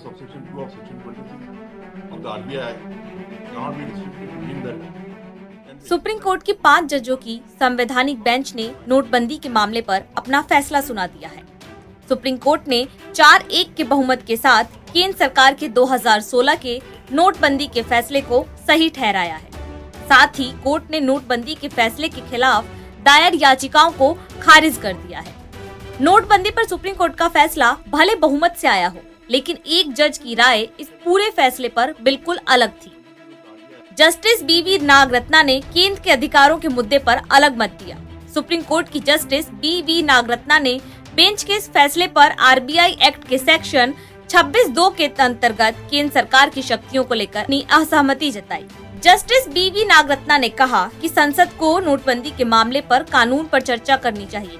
subsection 2 of section 26 of the RBI cannot be restricted within that. Supreme court की 5 जजों की संवैधानिक bench ने नोटबंदी के मामले पर अपना फैसला सुना दिया है। सुप्रीम कोर्ट ने 4-1 के बहुमत के साथ केंद्र सरकार के 2016 के नोटबंदी के फैसले को सही ठहराया है। साथ ही कोर्ट ने नोटबंदी के फैसले के खिलाफ दायर याचिकाओं को खारिज कर दिया है। नोटबंदी पर सुप्रीम कोर्ट का फैसला भले बहुमत से आया हो, लेकिन एक जज की राय इस पूरे फैसले पर बिल्कुल अलग थी। Justice BV. नागरत्ना ने केंद्र के अधिकारों के मुद्दे पर अलग मत दिया। सुप्रीम कोर्ट की जस्टिस बी.वी. नागरत्ना ने बेंच के इस फैसले पर आरबीआई एक्ट के सेक्शन 26(2) के अंतर्गत केंद्र सरकार की शक्तियों को लेकर अपनी असहमति जताई। Justice BV. नागरत्ना ने कहा कि संसद को नोटबंदी के मामले पर कानून पर चर्चा करनी चाहिए।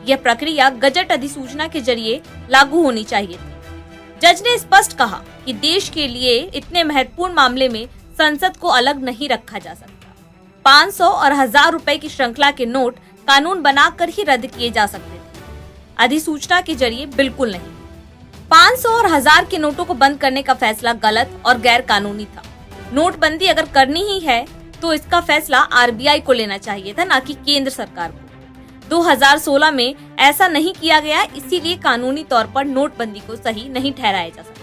यह प्रक्रिया गजट अधिसूचना के जरिए लागू होनी चाहिए थी। जज ने स्पष्ट कहा कि देश के लिए इतने महत्वपूर्ण मामले में संसद को अलग नहीं रखा जा सकता। 500 और 1000 रुपए की श्रृंखला के नोट कानून बनाकर ही रद्द किए जा सकते थे, अधिसूचना के जरिए बिल्कुल नहीं। 500 और 1000 के नोटों को बंद करने का फैसला गलत और गैर कानूनी था। नोटबंदी अगर करनी ही है तो इसका फैसला आरबीआई को लेना चाहिए था, न कि केंद्र सरकार को। 2016 में ऐसा नहीं किया गया, इसीलिए कानूनी तौर पर नोटबंदी को सही नहीं ठहराया जा सकता।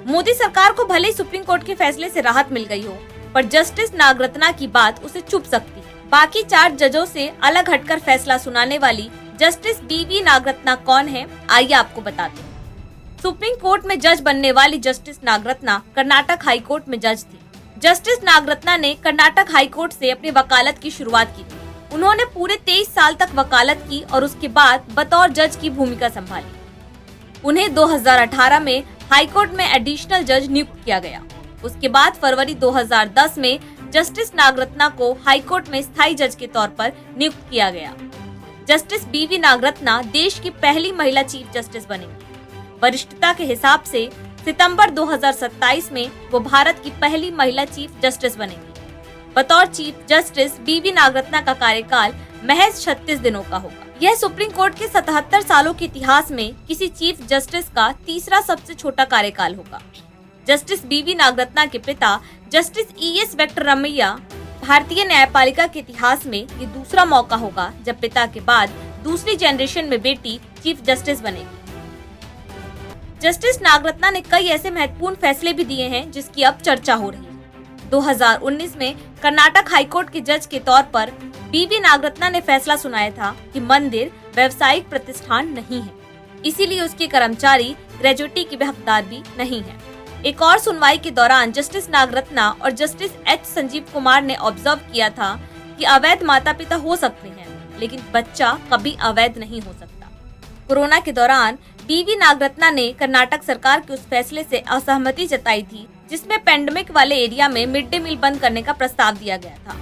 मोदी सरकार को भले ही सुप्रीम कोर्ट के फैसले से राहत मिल गई हो, पर जस्टिस नागरत्ना की बात उसे चुभ सकती है। बाकी 4 जजों से अलग हटकर फैसला सुनाने वाली जस्टिस बी.वी. नागरत्ना कौन है, आइए आपको बताते हैं। सुप्रीम कोर्ट में जज बनने वाली justice Nagarathna Karnataka high court में जज थी। जस्टिस नागरत्ना ने कर्नाटक हाई कोर्ट से अपनी वकालत की शुरुआत की थी। उन्होंने पूरे 23 साल तक वकालत की और उसके बाद बतौर जज की भूमिका संभाली। उन्हें 2018 में हाई कोर्ट में एडिशनल जज नियुक्त किया गया। उसके बाद फरवरी 2010 में जस्टिस नागरत्ना को हाई कोर्ट में स्थायी जज के तौर पर नियुक्त किया गया। Justice BV. नागरत्ना देश की पहली महिला चीफ जस्टिस बनेंगी। वरिष्ठता के हिसाब से सितंबर 2027 में वो भारत की पहली महिला चीफ जस्टिस बनेंगी। बतौर चीफ जस्टिस बी.वी. नागरत्ना का कार्यकाल महज 36 दिनों का होगा। यह सुप्रीम कोर्ट के 77 सालों के इतिहास में किसी चीफ जस्टिस का तीसरा सबसे छोटा कार्यकाल होगा। Justice BV. नागरत्ना के पिता जस्टिस ई.एस. वेंकटरमैया भारतीय न्यायपालिका के इतिहास में ये दूसरा मौका होगा जब पिता के बाद दूसरी जनरेशन में बेटी चीफ जस्टिस बनेगी। जस्टिस नागरत्ना ने कई ऐसे महत्वपूर्ण फैसले भी दिए हैं जिसकी अब चर्चा हो रही है। 2019 में कर्नाटक हाईकोर्ट के जज के तौर पर बी.वी. नागरत्ना ने फैसला सुनाया था कि मंदिर व्यावसायिक प्रतिष्ठान नहीं है, इसीलिए उसके कर्मचारी ग्रेजुटी के हकदार भी नहीं है। एक और सुनवाई के दौरान जस्टिस नागरत्ना और जस्टिस एच. संजीव कुमार ने ऑब्जर्व किया था कि अवैध माता पिता हो सकते हैं, लेकिन बच्चा कभी अवैध नहीं हो सकता। कोरोना के दौरान बी.वी. नागरत्ना ने कर्नाटक सरकार के उस फैसले से असहमति जताई थी जिसमें पेंडेमिक वाले एरिया में मिड डे मील बंद करने का प्रस्ताव दिया गया था।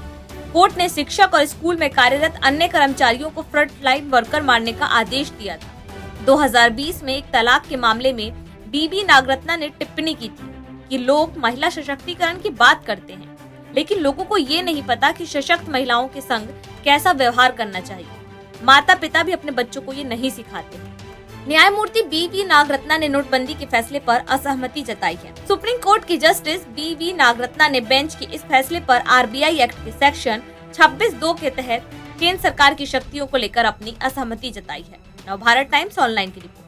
कोर्ट ने शिक्षक और स्कूल में कार्यरत अन्य कर्मचारियों को फ्रंट लाइन वर्कर मानने का आदेश दिया था। 2020 में एक तलाक के मामले में बी.वी. नागरत्ना ने टिप्पणी की थी कि लोग महिला सशक्तिकरण की बात करते हैं, लेकिन लोगों को ये नहीं पता कि सशक्त महिलाओं के संग कैसा व्यवहार करना चाहिए। माता पिता भी अपने बच्चों को ये नहीं सिखाते हैं। न्यायमूर्ति बी.वी. नागरत्ना ने नोटबंदी के फैसले पर असहमति जताई है। सुप्रीम कोर्ट की जस्टिस बी.वी. नागरत्ना ने बेंच के इस फैसले पर आरबीआई एक्ट के सेक्शन 26(2) के तहत केंद्र सरकार की शक्तियों को लेकर अपनी असहमति जताई है। नवभारत टाइम्स ऑनलाइन की रिपोर्ट।